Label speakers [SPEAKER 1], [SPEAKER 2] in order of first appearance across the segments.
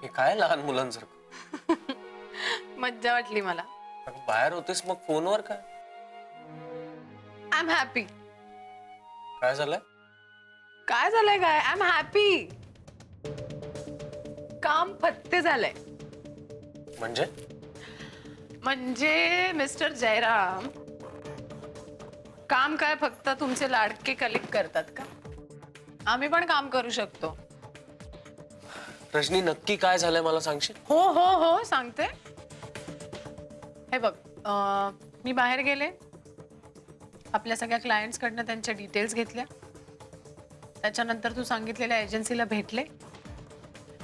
[SPEAKER 1] हे काय लहान मुलांसारखं?
[SPEAKER 2] मज्जा वाटली मला.
[SPEAKER 1] अगं बाहेर होतेस मग फोनवर काय?
[SPEAKER 2] I am happy.
[SPEAKER 1] काय झालंय?
[SPEAKER 2] काय झालंय काय? I am happy. काम फत्ते झालंय.
[SPEAKER 1] म्हणजे
[SPEAKER 2] म्हणजे मिस्टर जयराम काम काय फक्त तुमचे लाडके कलेक्ट करतात का? आम्ही पण काम करू शकतो.
[SPEAKER 1] रजनी नक्की काय झालंय मला सांगशील?
[SPEAKER 2] हो हो हो सांगते. हे बघ मी बाहेर गेले, आपल्या सगळ्या क्लायंट्स कडनं त्यांच्या डिटेल्स घेतल्या, त्याच्यानंतर तू सांगितलेल्या एजन्सीला भेटले.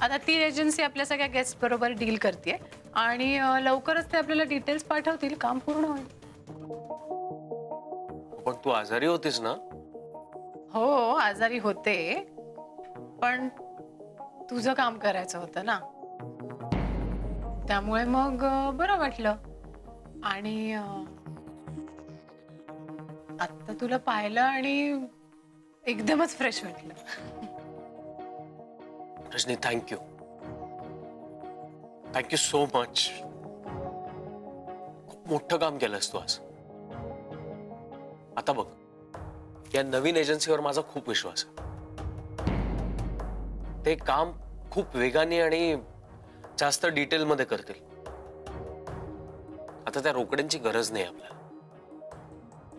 [SPEAKER 2] आता ती एजन्सी आपल्या सगळ्या गेस्ट बरोबर डील करते आणि लवकरच ते आपल्याला डिटेल्स पाठवतील. काम पूर्ण होईल.
[SPEAKER 1] पण तू आजारी होतीस ना?
[SPEAKER 2] हो आजारी होते, पण तुझं काम करायचं होतं ना, त्यामुळे मग बरं वाटलं. आणि आता तुला पाहिलं आणि एकदमच फ्रेश वाटलं.
[SPEAKER 1] Rajani thank you. Thank you so much. खूप मोठं काम केलंस तू आज. आता बघ, या नवीन एजन्सीवर माझा खूप विश्वास आहे. ते काम खूप वेगाने आणि जास्त डिटेल मध्ये करतील. आता त्या रोकड्यांची गरज नाही आपल्याला.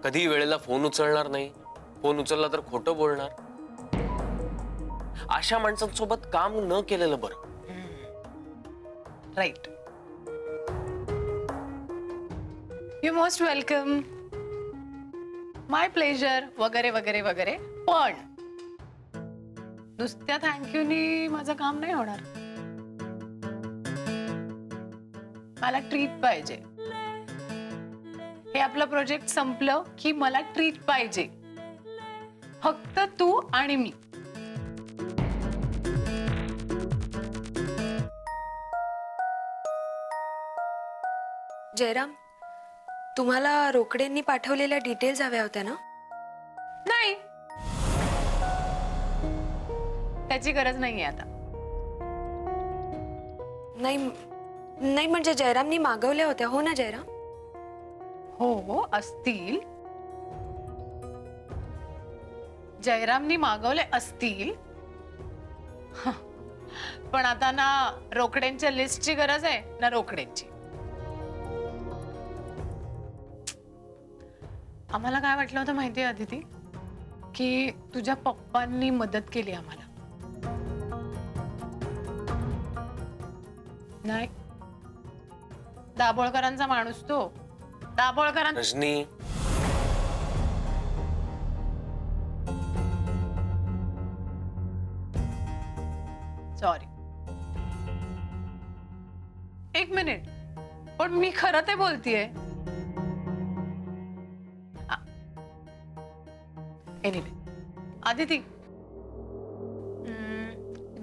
[SPEAKER 1] कधी वेळेला फोन उचलणार नाही, फोन उचलला तर खोटं बोलणार. अशा माणसांसोबत काम न केलेलं बरं.
[SPEAKER 2] Right. You most welcome. My pleasure वगैरे वगैरे वगैरे. पण नुसत्या थँक्यूनी माझं काम नाही होणार. मला ट्रीट पाहिजे. हे आपलं प्रोजेक्ट संपलं की मला ट्रीट पाहिजे. फक्त तू आणि मी.
[SPEAKER 3] जयराम, तुम्हाला रोकडेंनी पाठवलेल्या डिटेल्स हव्या होत्या ना?
[SPEAKER 2] नाही, त्याची गरज नाहीये आता.
[SPEAKER 3] नाही नाही, म्हणजे जयरामनी मागवल्या होत्या हो ना जयराम?
[SPEAKER 2] हो हो असतील. जयरामनी मागवले असतील. पण आता ना रोकड्यांच्या लिस्टची गरज आहे ना रोकड्यांची. आम्हाला काय वाटलं होतं माहितीये अदिती, की तुझ्या पप्पांनी मदत केली आम्हाला. नाही, दाभोळकरांचा माणूस तो. दाभोळकरांचा.
[SPEAKER 1] रजनी,
[SPEAKER 2] सॉरी. एक मिनिट, पण मी खरं ते बोलतीये. एनिवे आदिती,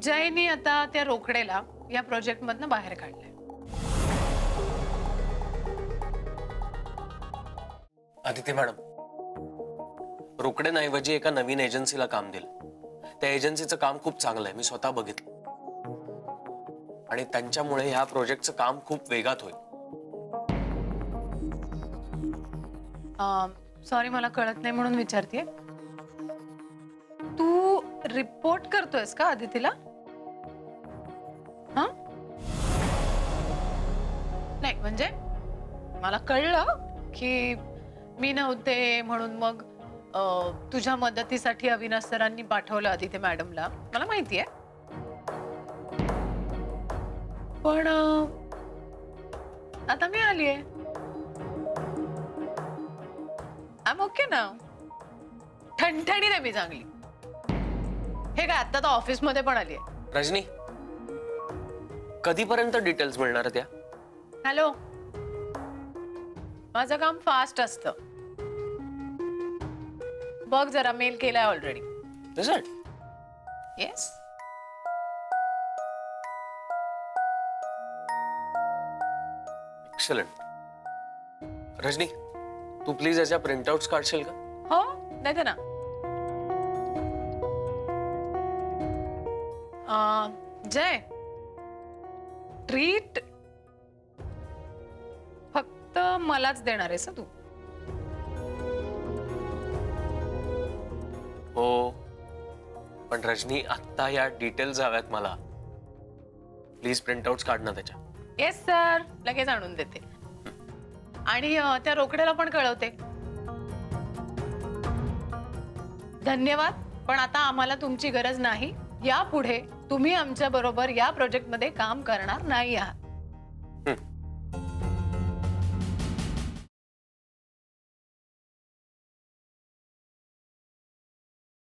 [SPEAKER 2] जयनी आता त्या रोकडेला या प्रोजेक्ट मधनं बाहेर काढलंय.
[SPEAKER 1] आदिती मॅडम, रोकड्यांऐवजी एका नवीन एजन्सीला काम दिलं. त्या एजन्सीचं काम खूप चांगलं आहे, मी स्वतः बघितलं. आणि त्यांच्यामुळे ह्या प्रोजेक्टचं काम खूप वेगात होईल.
[SPEAKER 2] सॉरी, मला कळत नाही म्हणून विचारतेय. तू रिपोर्ट करतोयस का आदितीला? हा, नाही म्हणजे मला कळलं की मी नव्हते म्हणून मग तुझ्या मदतीसाठी अविनाश सरांनी पाठवलं आदिती मॅडमला. मला माहितीये, पण आता मी आलीये. आय एम ओके ना. ठणठणीत आहे मी चांगली. हे काय आता तर ऑफिस मध्ये पण आलीये.
[SPEAKER 1] रजनी, कधीपर्यंत डिटेल्स मिळणार त्या?
[SPEAKER 2] हॅलो, माझं काम फास्ट असतं. बघ जरा, मेल केलाय already.
[SPEAKER 1] Result?
[SPEAKER 2] Yes.
[SPEAKER 1] Excellent. Rajni, तू प्लीज याच्या प्रिंटआउट्स काढशील का?
[SPEAKER 2] हो देते ना. जय, ट्रीट फक्त मलाच देणार आहेस हं तू.
[SPEAKER 1] हो, पण रजनी आत्ता या डिटेल्स हव्यात मला. प्लीज प्रिंटआउट्स काढ ना त्याच्या.
[SPEAKER 2] येस सर, लगेच आणून देते. आणि त्या रोकड्याला पण कळवते. धन्यवाद, पण आता आम्हाला तुमची गरज नाही. यापुढे तुम्ही आमच्या बरोबर या प्रोजेक्टमध्ये काम करणार नाही आहात.